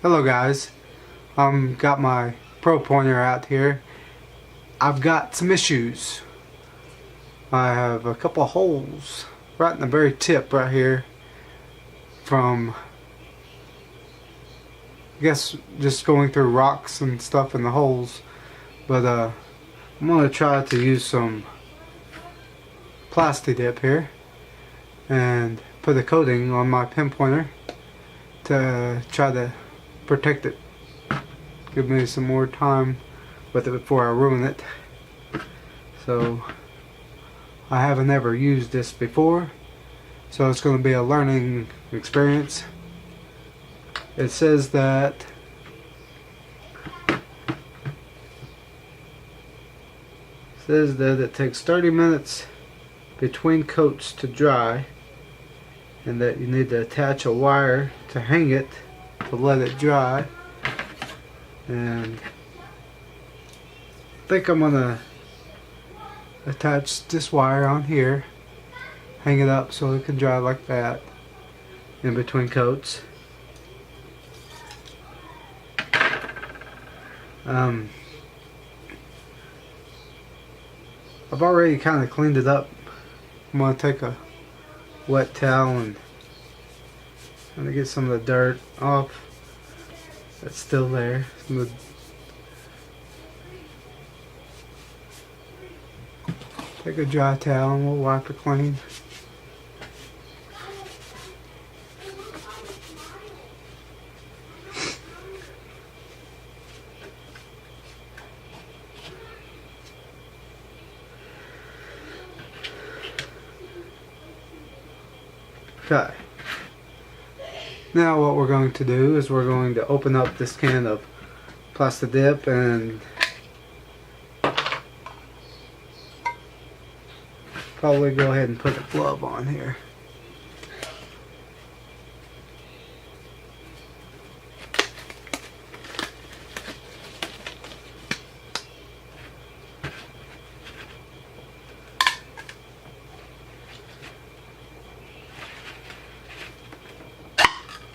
Hello guys, got my pro pointer out here. I've got some issues. I have a couple of holes right in the very tip right here from, I guess, just going through rocks and stuff in the holes. But I'm going to try to use some Plasti Dip here and put a coating on my pinpointer to try to protect it. Give me some more time with it before I ruin it. So I haven't ever used this before, so it's going to be a learning experience. It says that it takes 30 minutes between coats to dry, and that you need to attach a wire to hang it to let it dry. And I think I'm gonna attach this wire on here, hang it up so it can dry like that in between coats. I've already kind of cleaned it up. I'm gonna take a wet towel and get some of the dirt off that's still there. Take a dry towel and we'll wipe it clean. Okay. Now what we're going to do is we're going to open up this can of Plasti Dip and probably go ahead and put a glove on here.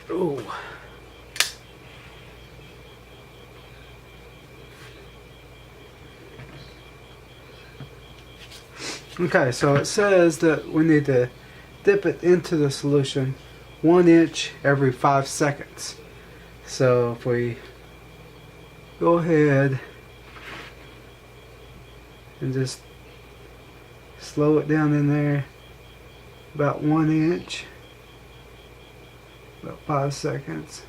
Ooh. Okay, so it says that we need to dip it into the solution 1 inch every 5 seconds. So if we go ahead and just slow it down in there about 1 inch, about 5 seconds.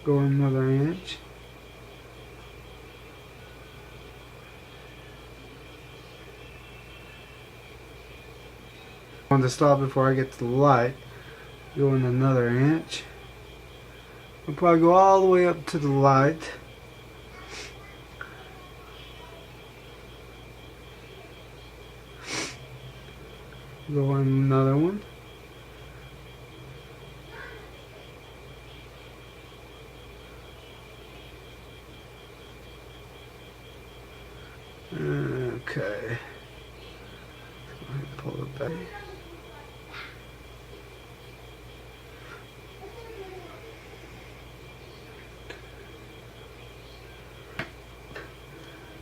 Go another inch. I want to stop before I get to the light. Go in another inch. I'll probably go all the way up to the light. Go in another one. Okay. Pull it back.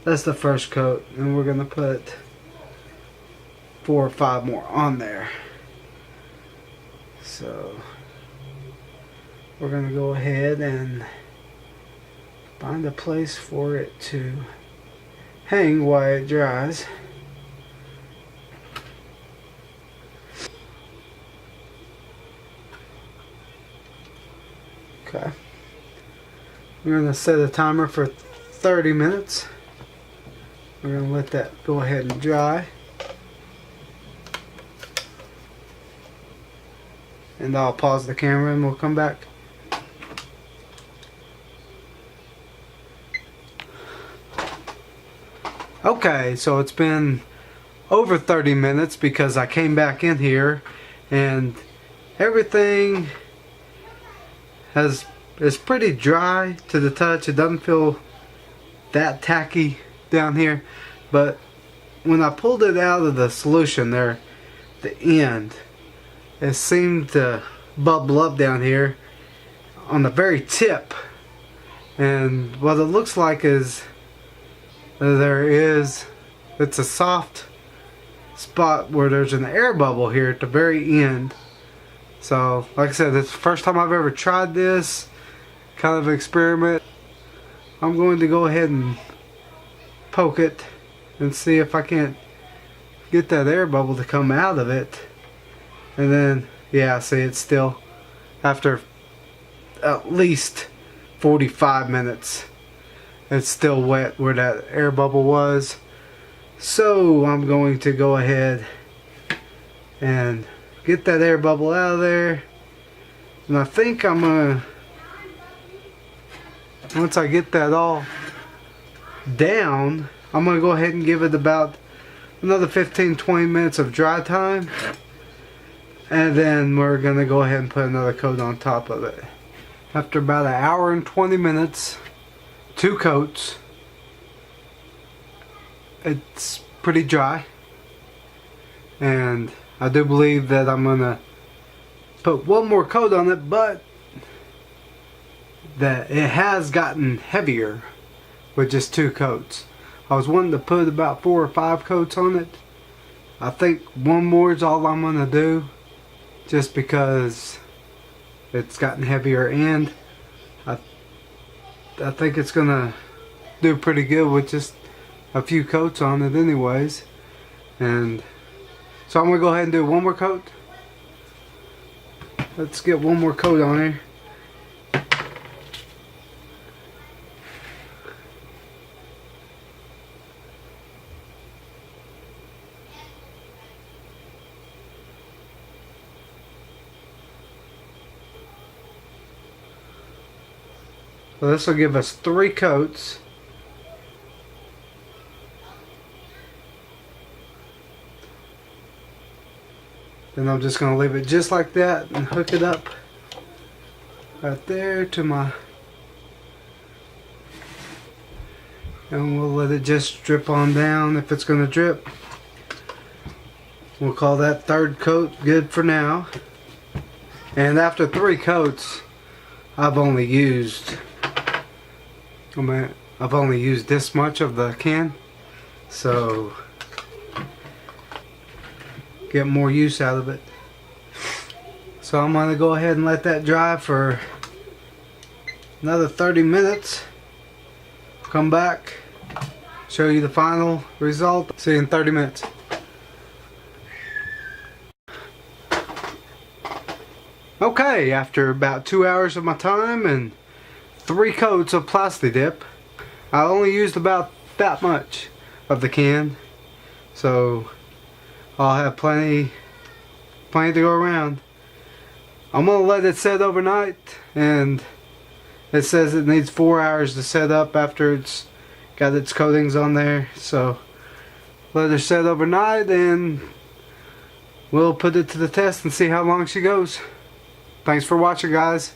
That's the first coat, and we're gonna put 4 or 5 more on there. So we're gonna go ahead and find a place for it to hang while it dries. Okay. We're gonna set a timer for 30 minutes. We're gonna let that go ahead and dry. And I'll pause the camera and we'll come back. Okay, so it's been over 30 minutes because I came back in here and everything is pretty dry to the touch. It doesn't feel that tacky down here, but when I pulled it out of the solution the end. It seemed to bubble up down here on the very tip, and what it looks like is it's a soft spot where there's an air bubble here at the very end. So like I said, it's the first time I've ever tried this kind of experiment. I'm going to go ahead and poke it and see if I can't get that air bubble to come out of it. And then, yeah, see, it's still, after at least 45 minutes, it's still wet where that air bubble was. So I'm going to go ahead and get that air bubble out of there. And I think I'm gonna, once I get that all down, I'm gonna go ahead and give it about another 15-20 minutes of dry time, and then we're gonna go ahead and put another coat on top of it. After about an hour and 20 minutes, 2 coats, it's pretty dry, and I do believe that I'm gonna put one more coat on it, but that it has gotten heavier with just 2 coats. I was wanting to put about 4 or 5 coats on it. I think one more is all I'm gonna do, just because it's gotten heavier, and I think it's gonna do pretty good with just a few coats on it anyways. And so I'm gonna go ahead and do one more coat. Let's get one more coat on here. So this will give us 3 coats. Then I'm just going to leave it just like that and hook it up right there to my, and we'll let it just drip on down if it's going to drip. We'll call that 3rd coat good for now. And after 3 coats, I've only used this much of the can, so get more use out of it. So I'm going to go ahead and let that dry for another 30 minutes. Come back, show you the final result. See you in 30 minutes. Okay, after about 2 hours of my time and 3 coats of Plasti Dip, I only used about that much of the can, so I'll have plenty to go around. I'm gonna let it set overnight, and it says it needs 4 hours to set up after it's got its coatings on there. So let her set overnight, and we'll put it to the test and see how long she goes. Thanks for watching, guys.